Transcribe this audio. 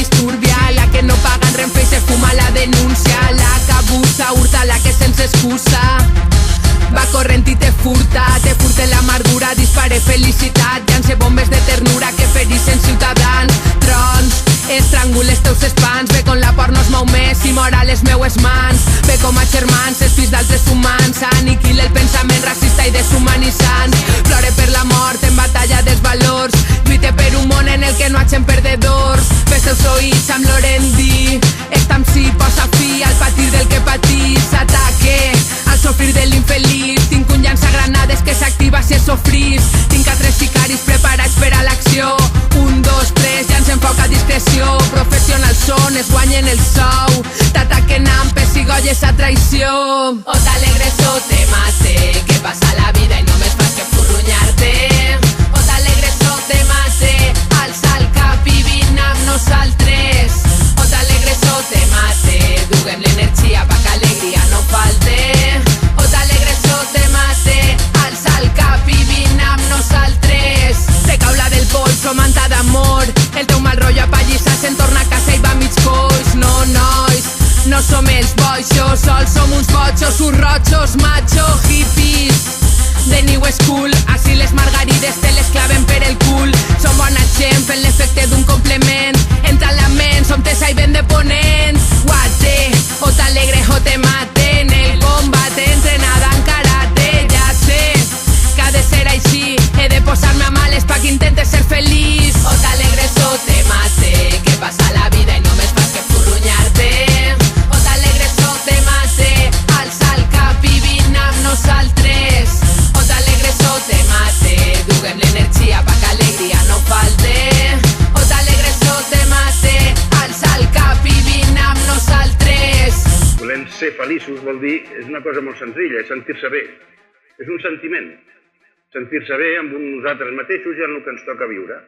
disturbia, la que no paga en Renfe y se fuma la denuncia, la que abusa, hurta, la que sense excusa va corrent i te furta l'amargura, dispare felicitat, lance bombes de ternura que ferixen ciutadans, trons, estrangul els teus espans, ve con la por no es mou més i mor a les meues mans, ve com a germans, els fills d'altres humans, aniquila el pensament racista i deshumanitzant, plore per la mort en batalla dels valors, lluite per un món en el que no hagin perdedors, fes els oïts amb l'orendi, estam si posa fi al patir del que patís, ataque al sofrir de l'infeliç, tinc un llançagranades que s'activa si es sofrís, tinc a 3 sicaris preparats per a l'acció, 1, 2, 3, llancen foc a discreció, professionals són, es guanyen el sou, t'ataquen amb pessigolles a traïció. O t'alegres o te mate, que passa la vida i només fas que furrunyar-te. O t'alegres o te mate, alça el cap i vine amb nosaltres. O t'alegres o te mate, duguem l'energia pa que alegria no falte. O t'alegres o te mate, alça el cap i vine amb nosaltres. Te cau la del pols o manta d'amor, el teu mal rotllo apallissa, se'n torna a casa i va mig coix. No, nois, no som els boixos, sols som uns botxos, uns rojos, macho, hippies de New School, així les margarides te les claven per el cul. Som bona gent fent l'efecte d'un complement, entra la ment, som tesa i ben de ponent. Guate, o t'alegre o te maten, el combat entrenada en karate. Ja sé que ha de ser així, he de posar-me a males pa que intentes ser feliç. O t'alegres o te mate, que passa la vida i només fas que furrunyar-te. O t'alegres o te mate, alça el cap i vine amb nosaltres. O t'alegres o te mate, duguem l'energia pa que alegria no falte. O t'alegres o te mate, alça el cap i vine amb nosaltres. Volem ser feliços vol dir, és una cosa molt senzilla, és sentir-se bé. És un sentiment. Sentir-se bé amb nosaltres mateixos i en el que ens toca viure.